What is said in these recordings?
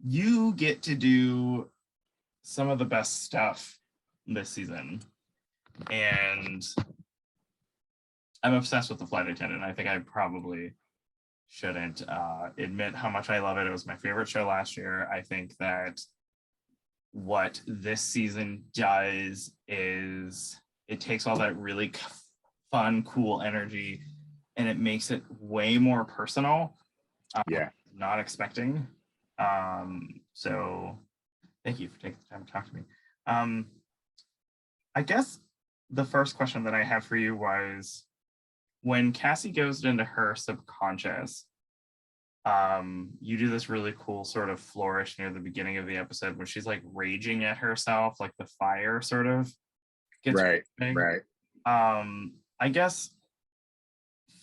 you get to do some of the best stuff this season. And I'm obsessed with The Flight Attendant. I think I probably shouldn't admit how much I love it. It was my favorite show last year. I think that what this season does is it takes all that really fun, cool energy and it makes it way more personal. Not expecting. So thank you for taking the time to talk to me. I guess the first question that I have for you was, when Cassie goes into her subconscious, you do this really cool sort of flourish near the beginning of the episode when she's like raging at herself, like the fire sort of gets right. I guess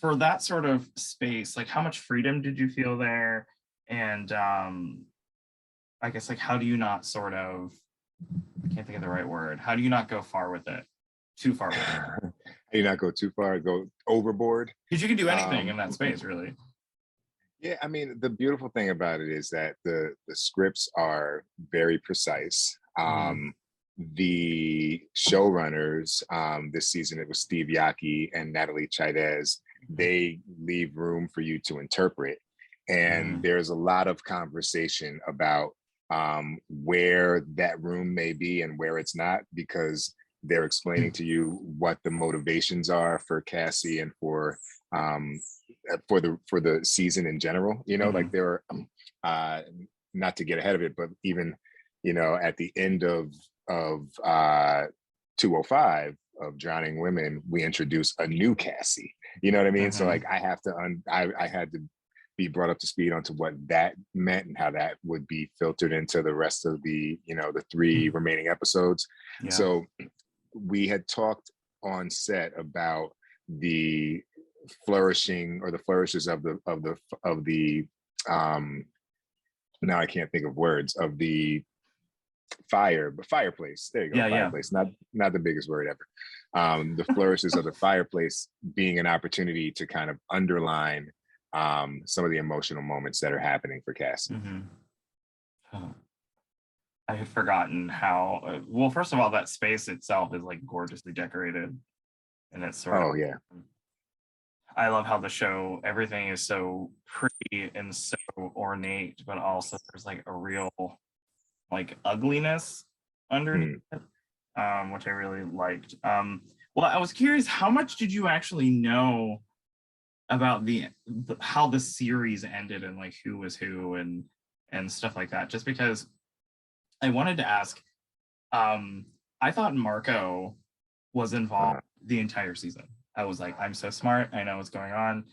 for that sort of space, like how much freedom did you feel there? And I guess like how do you not sort of, I can't think of the right word, how do you not go far with it? Too far with it? How do you not go too far, go overboard? Because you can do anything in that space, really. Yeah, I mean, the beautiful thing about it is that the scripts are very precise. The showrunners this season, it was Steve Yockey and Natalie Chaidez. They leave room for you to interpret. And there's a lot of conversation about where that room may be and where it's not, because they're explaining to you what the motivations are for Cassie and for the season in general. You know, like there are, not to get ahead of it, but even, you know, at the end of 205 of Drowning Women, we introduce a new Cassie. You know what I mean? So like I had to be brought up to speed onto what that meant and how that would be filtered into the rest of the, you know, the 3 remaining episodes. So we had talked on set about the flourishing or the flourishes of the now I can't think of words, of the fireplace. There you go. Fireplace. Not the biggest word ever. The flourishes of the fireplace being an opportunity to kind of underline some of the emotional moments that are happening for Cassie. I had forgotten how well, first of all, that space itself is like gorgeously decorated, and it's sort of, I love how the show, everything is so pretty and so ornate, but also there's like a real like ugliness underneath it, which I really liked. Well, I was curious, how much did you actually know about how the series ended and like who was who and stuff like that? Just because I wanted to ask, I thought Marco was involved the entire season. I was like, I'm so smart, I know what's going on.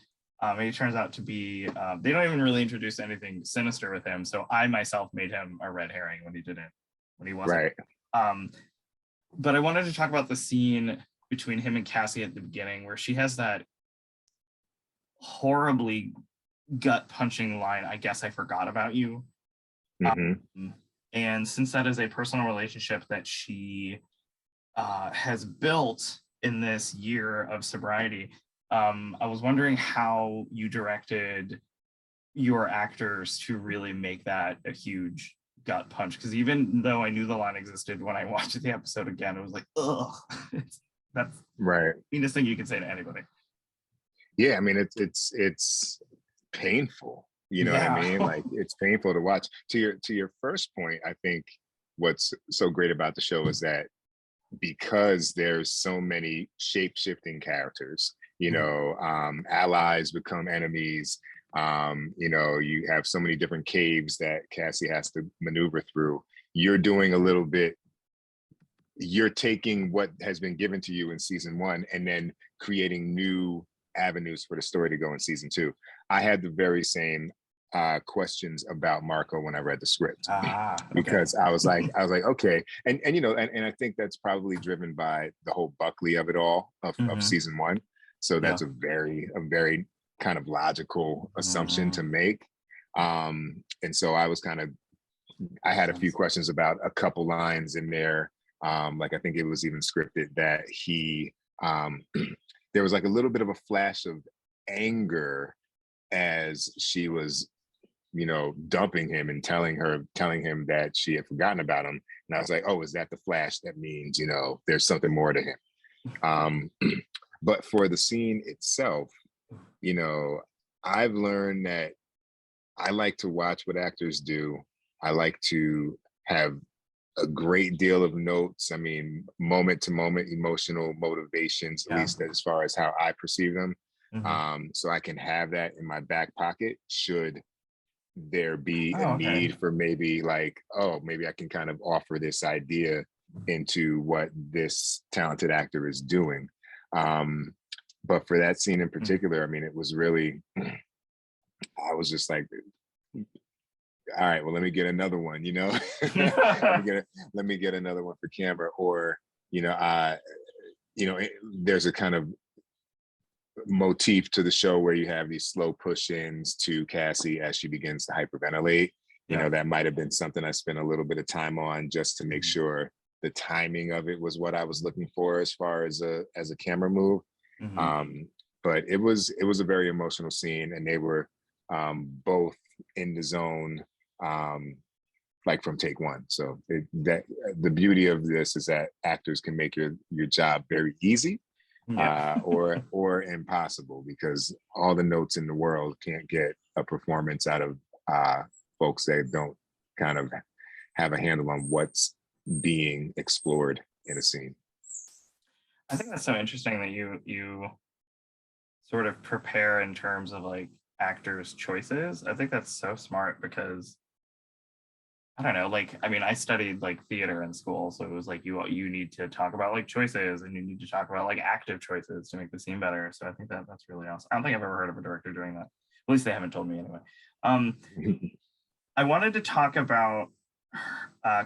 It turns out to be, they don't even really introduce anything sinister with him. So I myself made him a red herring when he wasn't. But I wanted to talk about the scene between him and Cassie at the beginning, where she has that horribly gut punching line, I guess I forgot about you. And since that is a personal relationship that she has built in this year of sobriety, I was wondering how you directed your actors to really make that a huge gut punch. Because even though I knew the line existed, when I watched the episode again, it was like, ugh, that's the meanest thing you can say to anybody. Yeah, I mean, it's painful. You know what I mean? Like, it's painful to watch. To your first point, I think what's so great about the show is that because there's so many shape-shifting characters, you know, allies become enemies. You know, you have so many different caves that Cassie has to maneuver through. You're doing a little bit, you're taking what has been given to you in season 1 and then creating new avenues for the story to go in season 2. I had the very same questions about Marco when I read the script, because I was like, okay. And you know, and I think that's probably driven by the whole Buckley of it all of season 1. So that's a very kind of logical assumption to make. And so I was I had a few questions about a couple lines in there. Like, I think it was even scripted that he, there was like a little bit of a flash of anger as she was dumping him and telling him that she had forgotten about him. And I was like, oh, is that the Flash? That means, there's something more to him. But for the scene itself, I've learned that I like to watch what actors do. I like to have a great deal of notes. I mean, moment to moment emotional motivations, at least as far as how I perceive them. So I can have that in my back pocket should there be a need for maybe maybe I can kind of offer this idea into what this talented actor is doing. But for that scene in particular, I mean, it was really, I was just like, all right, well, let me get another one, let me get another one for camera. Or, there's a kind of motif to the show where you have these slow push-ins to Cassie as she begins to hyperventilate. That might have been something I spent a little bit of time on just to make sure the timing of it was what I was looking for as far as a camera move. But it was a very emotional scene, and they were both in the zone from take one. So that the beauty of this is that actors can make your job very easy. Or impossible, because all the notes in the world can't get a performance out of folks that don't kind of have a handle on what's being explored in a scene. I think that's so interesting that you sort of prepare in terms of actors' choices. I think that's so smart, because I don't know, I studied theater in school, so it was you need to talk about choices, and you need to talk about active choices to make the scene better. So I think that's really awesome. I don't think I've ever heard of a director doing that. At least they haven't told me anyway. I wanted to talk about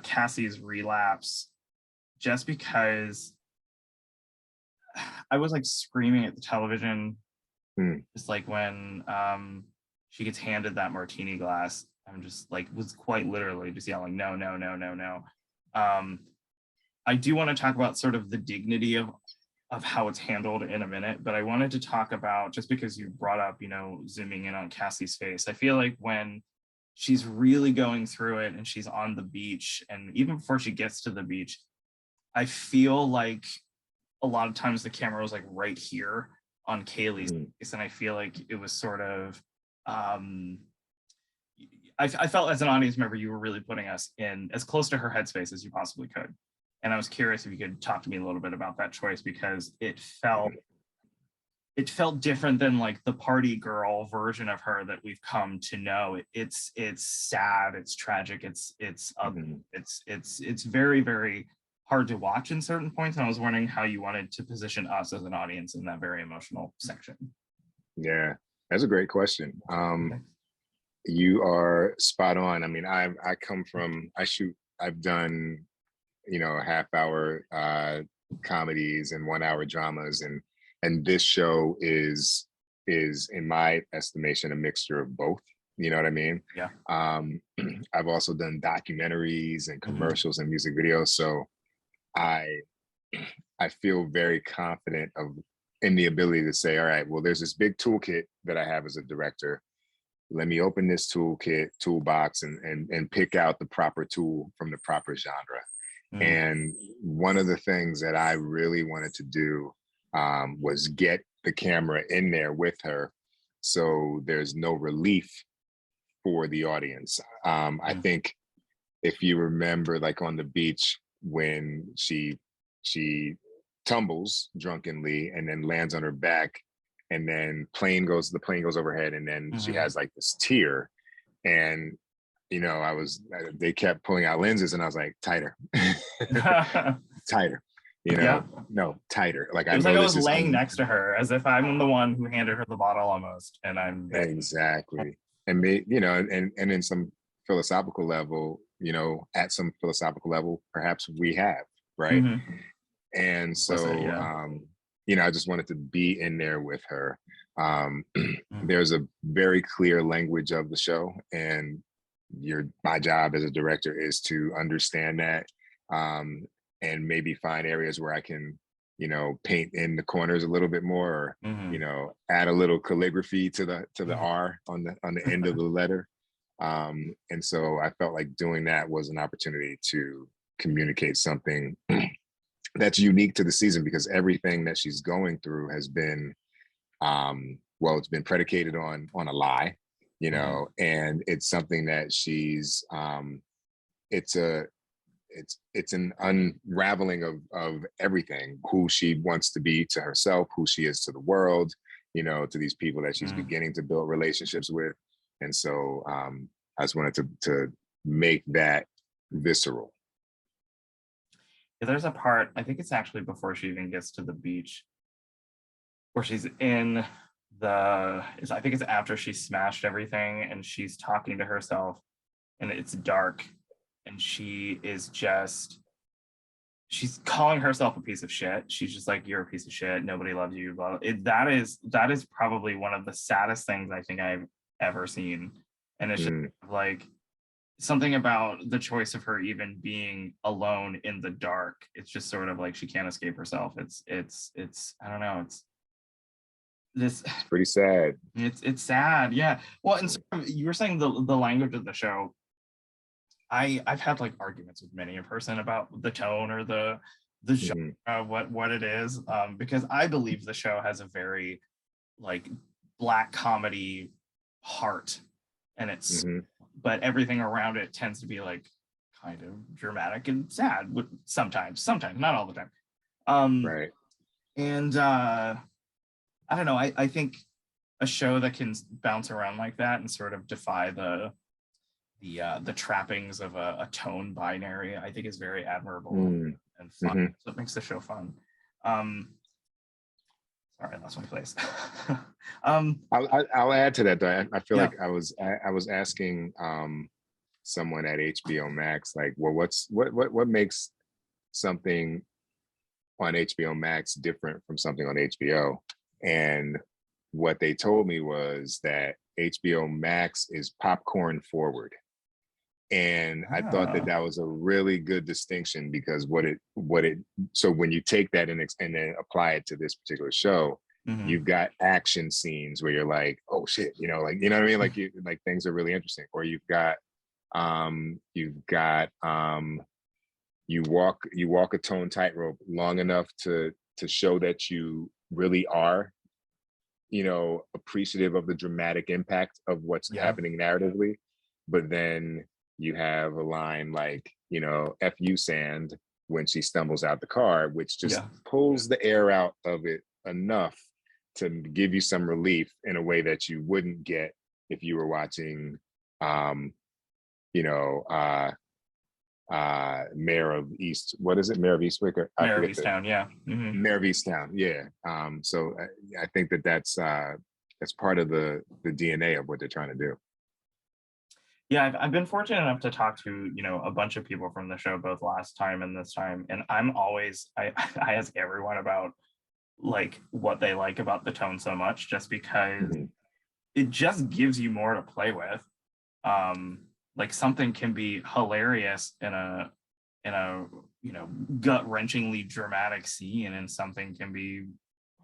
Cassie's relapse, just because I was screaming at the television, just when she gets handed that martini glass. I'm just was quite literally just yelling, no, no, no, no, no. I do want to talk about sort of the dignity of how it's handled in a minute, but I wanted to talk about, just because you brought up, zooming in on Cassie's face. I feel like when she's really going through it and she's on the beach, and even before she gets to the beach, I feel like a lot of times the camera was right here on Kaylee's face, and I feel like it was sort of, I felt as an audience member, you were really putting us in as close to her headspace as you possibly could. And I was curious if you could talk to me a little bit about that choice, because it felt different than the party girl version of her that we've come to know. It's sad, it's tragic, it's very, very hard to watch in certain points. And I was wondering how you wanted to position us as an audience in that very emotional section. Yeah, that's a great question. You are spot on. I mean, I've done, half hour comedies and 1 hour dramas, and this show is in my estimation a mixture of both. You know what I mean? Yeah. I've also done documentaries and commercials and music videos, so I feel very confident in the ability to say, all right, well, there's this big toolkit that I have as a director. Let me open this toolbox and pick out the proper tool from the proper genre. And one of the things that I really wanted to do was get the camera in there with her, so there's no relief for the audience. I think if you remember, on the beach, when she tumbles drunkenly and then lands on her back, and then the plane goes overhead, and then she has this tear, and they kept pulling out lenses, and I was like, tighter, tighter, no, tighter. It was I was laying next to her, as if I'm the one who handed her the bottle almost, and I'm exactly. And and in some philosophical level, at some philosophical level, perhaps we have, right? And so I just wanted to be in there with her. There's a very clear language of the show, and my job as a director is to understand that, and maybe find areas where I can, paint in the corners a little bit more, or add a little calligraphy to the R on the end of the letter. And so I felt like doing that was an opportunity to communicate something that's unique to the season, because everything that she's going through has been, well, it's been predicated on a lie, you know, and it's something that she's, it's an unraveling of everything, who she wants to be to herself, who she is to the world, you know, to these people that she's beginning to build relationships with. And so I just wanted to make that visceral. Yeah, there's a part, I think it's actually before she even gets to the beach, where she's in I think it's after she smashed everything and she's talking to herself and it's dark and she's calling herself a piece of shit. She's just like, you're a piece of shit, nobody loves you, blah, blah. That is probably one of the saddest things I think I've ever seen. And it's just like something about the choice of her even being alone in the dark. It's just sort of like she can't escape herself. It's I don't know, it's pretty sad. It's sad, yeah. Well, and so you were saying the language of the show. I've had like arguments with many a person about the tone or the genre, what it is, because I believe the show has a very like black comedy heart, and it's but everything around it tends to be like kind of dramatic and sad sometimes, not all the time. Right. And I don't know, I think a show that can bounce around like that and sort of defy the trappings of a tone binary, I think is very admirable and fun. So it makes the show fun. Sorry, I lost my place. I'll add to that though. I feel like I was asking someone at HBO Max, like, well, what makes something on HBO Max different from something on HBO? And what they told me was that HBO Max is popcorn forward. And I thought that was a really good distinction, because so when you take that and then apply it to this particular show, you've got action scenes where you're like, oh shit, you know, like, you know what I mean? Like like things are really interesting. Or you walk a tone tightrope long enough to show that you really are, you know, appreciative of the dramatic impact of what's happening narratively. But then you have a line like, you know, F you sand, when she stumbles out the car, which just pulls the air out of it enough to give you some relief in a way that you wouldn't get if you were watching, you know, Mayor of Eastwick? Mayor of Easttown, Mayor of Easttown, yeah. So I think that's part of the DNA of what they're trying to do. Yeah, I've been fortunate enough to talk to, you know, a bunch of people from the show, both last time and this time, and I ask everyone about like what they like about the tone so much, just because it just gives you more to play with. Like something can be hilarious in a you know, gut-wrenchingly dramatic scene, and something can be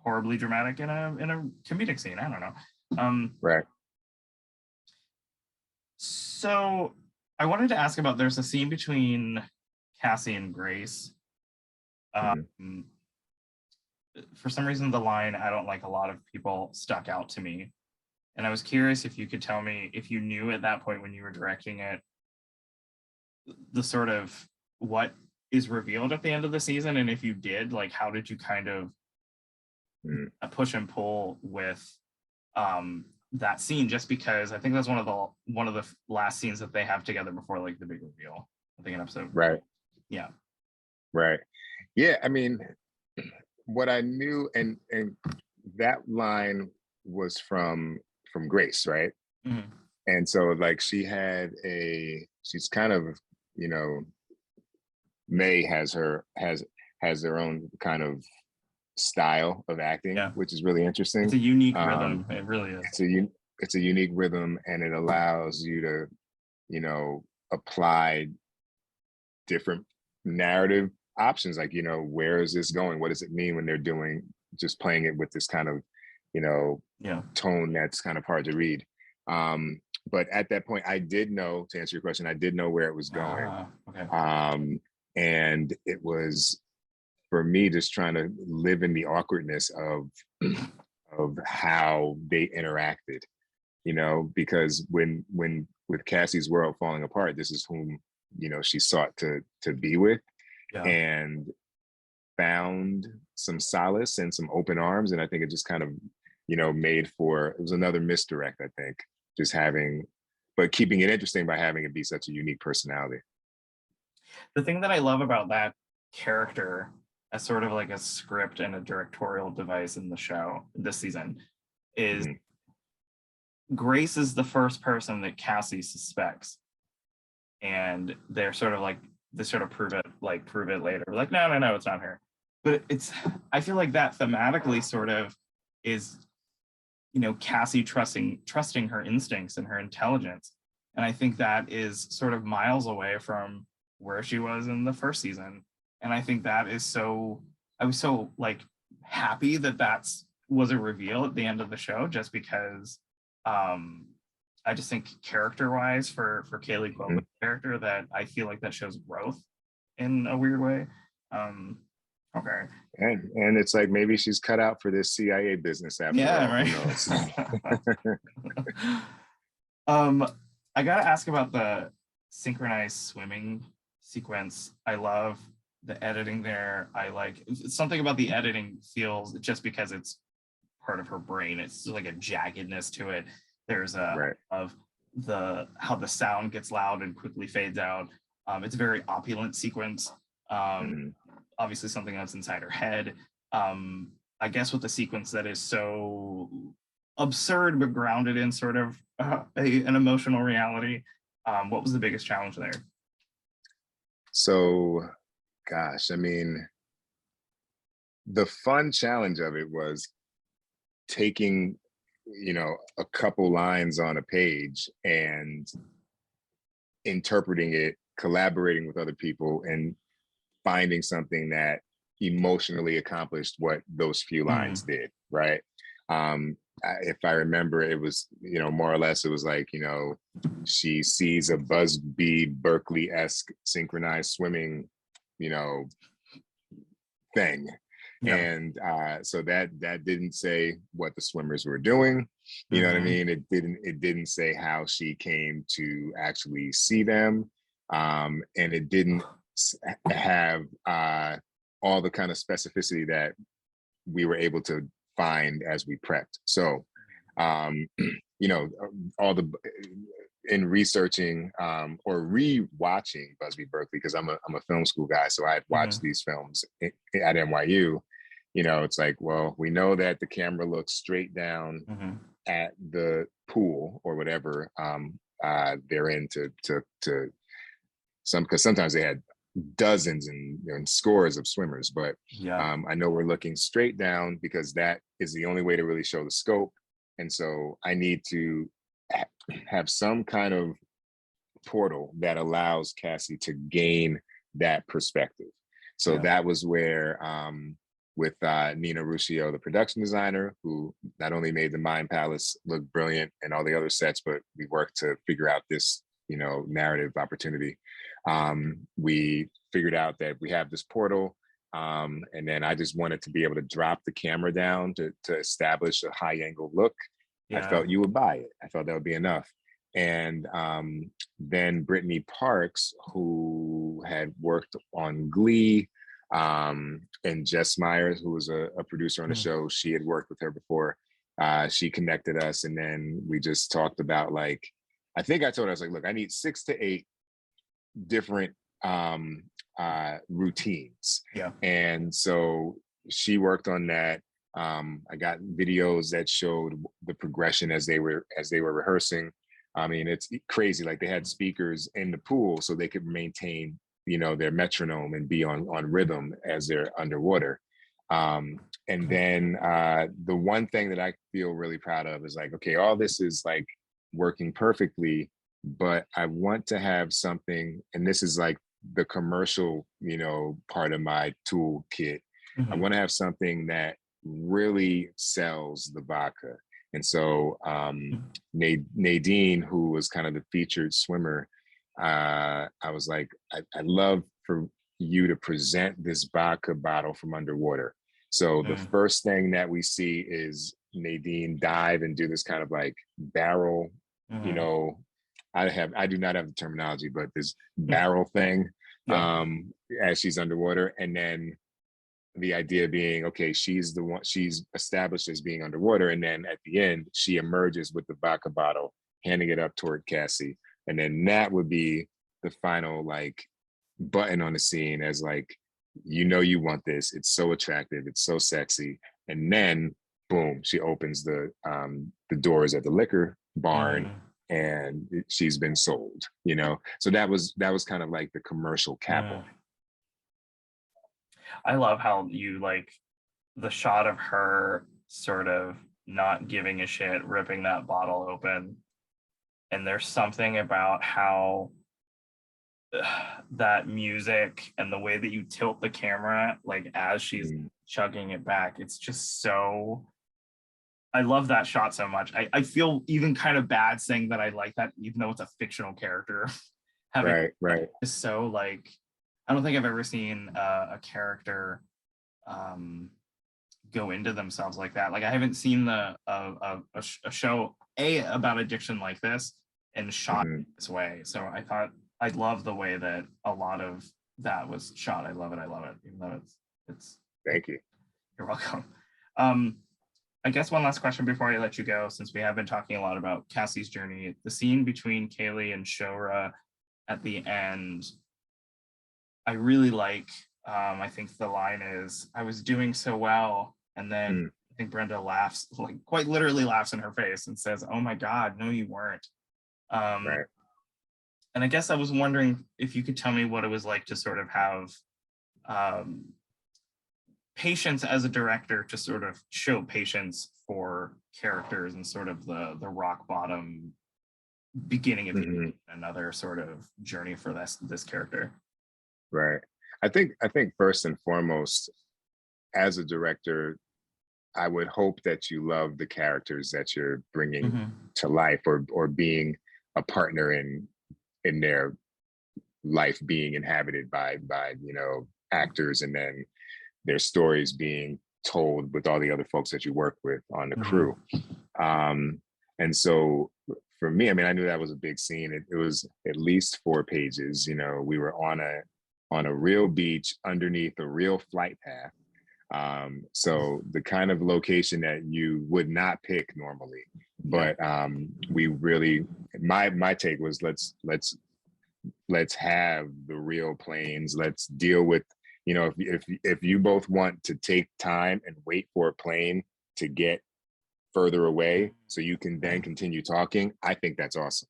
horribly dramatic in a comedic scene. I don't know. Right. So I wanted to ask about, there's a scene between Cassie and Grace. For some reason, the line, I don't like a lot of people, stuck out to me. And I was curious if you could tell me if you knew at that point when you were directing it, the sort of what is revealed at the end of the season. And if you did, like, how did you kind of push and pull with that scene, just because I think that's one of the last scenes that they have together before like the big reveal, I think, an episode. Right. Yeah. Right. Yeah. I mean, what I knew, and that line was from Grace, right? And so like she's kind of, you know, May has her own kind of style of acting, which is really interesting. It's a unique rhythm. It really is. It's a unique rhythm, and it allows you to, you know, apply different narrative options. Like, you know, where is this going? What does it mean when they're just playing it with this kind of, you know, tone that's kind of hard to read. But at that point, I did know, to answer your question, I did know where it was going. Okay. And it was, for me, just trying to live in the awkwardness of how they interacted, you know, because when with Cassie's world falling apart, this is whom, you know, she sought to be with, Yeah. and found some solace and some open arms. And I think it just kind of, you know, made for, it was another misdirect, I think, just having, but keeping it interesting by having it be such a unique personality. The thing that I love about that character as sort of like a script and a directorial device in the show this season is Grace is the first person that Cassie suspects. And they're sort of like, they sort of prove it later. Like, no, it's not her. But it's, I feel like that thematically sort of is, you know, Cassie trusting her instincts and her intelligence. And I think that is sort of miles away from where she was in the first season. And I think that is so, I was so like happy that was a reveal at the end of the show, just because I just think character-wise for Kaylee Cuoco's character, that I feel like that shows growth in a weird way. Okay. And it's like, maybe she's cut out for this CIA business after all. Right. Who knows? I gotta ask about the synchronized swimming sequence. I love the editing there. I like something about the editing feels, just because it's part of her brain, it's like a jaggedness to it. There's a of how the sound gets loud and quickly fades out. It's a very opulent sequence. Obviously something that's inside her head. I guess with the sequence that is so absurd but grounded in sort of an emotional reality. What was the biggest challenge there? So, gosh, I mean, the fun challenge of it was taking, you know, a couple lines on a page and interpreting it, collaborating with other people, and finding something that emotionally accomplished what those few lines did, right? If I remember, it was, you know, more or less, it was like, you know, she sees a Busby Berkeley-esque synchronized swimming, you know, thing. Yeah. And so that didn't say what the swimmers were doing. You know what I mean? It didn't say how she came to actually see them. And it didn't have all the kind of specificity that we were able to find as we prepped. So, you know, in researching or re-watching Busby Berkeley, because I'm a film school guy, so I had watched these films at NYU. You know, it's like, well, we know that the camera looks straight down at the pool or whatever they're in to because sometimes they had dozens and scores of swimmers, but I know we're looking straight down because that is the only way to really show the scope. And so I need to have some kind of portal that allows Cassie to gain that perspective. So that was where, with Nina Ruscio, the production designer, who not only made the Mind Palace look brilliant and all the other sets, but we worked to figure out this, you know, narrative opportunity. We figured out that we have this portal, and then I just wanted to be able to drop the camera down to establish a high angle look. I felt you would buy it. I felt that would be enough. And then Brittany Parks, who had worked on Glee, and Jess Myers, who was a producer on the show, she had worked with her before. She connected us, and then we just talked about, like, I think I told her, I was like, look, I need 6 to 8 different routines. And so she worked on that. I got videos that showed the progression as they were rehearsing. I mean, it's crazy. Like, they had speakers in the pool so they could maintain, you know, their metronome and be on rhythm as they're underwater. And then the one thing that I feel really proud of is, like, okay, all this is like working perfectly, but I want to have something, and this is like the commercial, you know, part of my toolkit. I want to have something that really sells the vodka. And so Nadine, who was kind of the featured swimmer, I was like, I love for you to present this vodka bottle from underwater. So the first thing that we see is Nadine dive and do this kind of like barrel, you know, I do not have the terminology, but this barrel thing as she's underwater. And then the idea being, okay, she's the one, she's established as being underwater. And then at the end, she emerges with the vodka bottle, handing it up toward Cassie. And then that would be the final like button on the scene as like, you know, you want this. It's so attractive. It's so sexy. And then boom, she opens the doors at the liquor barn and she's been sold, you know? So that was kind of like the commercial cap on it. I love how you like the shot of her sort of not giving a shit, ripping that bottle open. And there's something about how that music and the way that you tilt the camera, like as she's chugging it back, it's just so, I love that shot so much. I feel even kind of bad saying that I like that, even though it's a fictional character. Having right. It's so like, I don't think I've ever seen a character go into themselves like that. Like I haven't seen a show about addiction like this and shot this way. So I love the way that a lot of that was shot. I love it. Even though it's. Thank you. You're welcome. I guess one last question before I let you go, since we have been talking a lot about Cassie's journey, the scene between Kaylee and Shora at the end, I really like. I think the line is, "I was doing so well," and then I think Brenda laughs, like quite literally laughs in her face and says, "Oh my God, no, you weren't." Right. And I guess I was wondering if you could tell me what it was like to sort of have patience as a director, to sort of show patience for characters and sort of the rock bottom beginning of another sort of journey for this character. Right. I think first and foremost, as a director, I would hope that you love the characters that you're bringing to life, or being a partner in their life being inhabited by you know, actors, and then their stories being told with all the other folks that you work with on the crew. And so for me, I mean, I knew that was a big scene. It was at least 4 pages. You know, we were on a real beach underneath a real flight path. So the kind of location that you would not pick normally, but we really, my take was let's have the real planes. Let's deal with, you know, if you both want to take time and wait for a plane to get further away so you can then continue talking, I think that's awesome.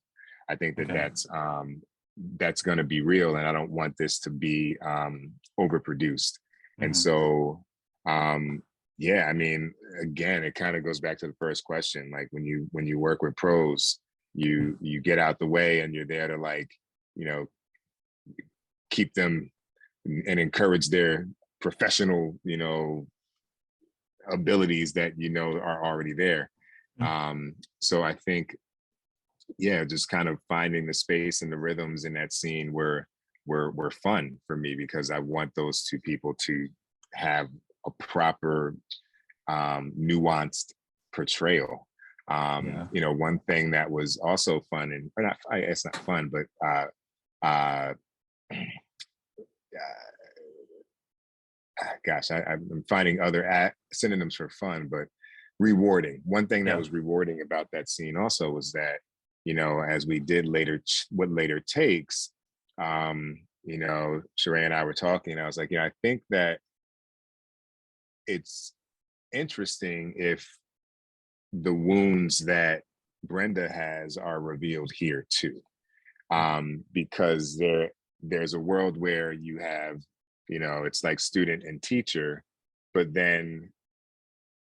I think that's going to be real, and I don't want this to be overproduced. And so yeah, I mean, again, it kind of goes back to the first question. Like when you work with pros, you get out the way and you're there to, like, you know, keep them and encourage their professional, you know, abilities that, you know, are already there. So I think, yeah, just kind of finding the space and the rhythms in that scene were fun for me, because I want those 2 people to have a proper nuanced portrayal. You know, one thing that was also fun, and or not, it's not fun, but gosh, I'm finding other synonyms for fun, but rewarding. One thing that was rewarding about that scene also was that, you know, as we did what later takes, you know, Sheree and I were talking, and I was like, you know, I think that it's interesting if the wounds that Brenda has are revealed here too, because there's a world where you have, you know, it's like student and teacher, but then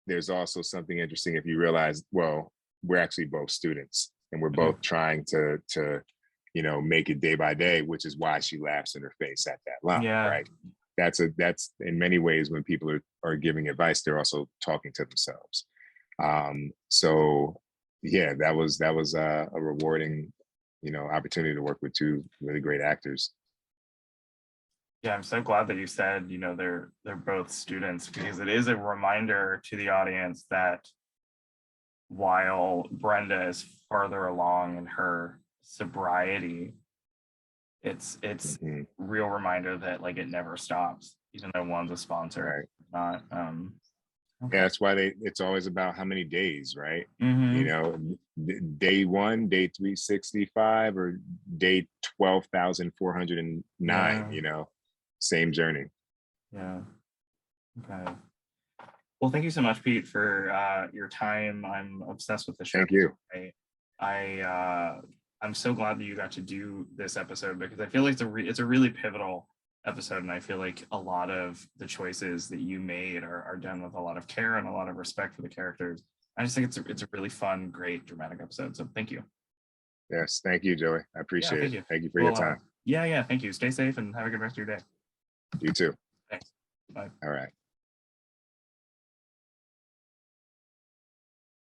there's also something interesting if you realize, well, we're actually both students and we're both trying to you know, make it day by day, which is why she laughs in her face at that line, right? That's in many ways, when people are giving advice, they're also talking to themselves. So yeah, that was a rewarding, opportunity to work with two really great actors. Yeah, I'm so glad that you said, they're both students, because it is a reminder to the audience that while Brenda is farther along in her sobriety, it's Hmm. real reminder that like it never stops, even though one's a sponsor, Right. not. Yeah, Okay. that's why it's always about how many days, right? Mm-hmm. Day one, day 365, or day 12,409, Yeah. same journey. Yeah. Okay. Well, thank you so much, Pete, for your time. I'm obsessed with the show. Thank you. I'm so glad that you got to do this episode, because I feel like it's a really pivotal episode, and I feel like a lot of the choices that you made are done with a lot of care and a lot of respect for the characters. I just think it's a really fun, great, dramatic episode. So thank you. Yes, thank you, Joey. I Yeah, appreciate thank it. you. Thank you for your Well, time. yeah, thank you. Stay safe and have a good rest of your day. You too. Thanks. Bye. All right.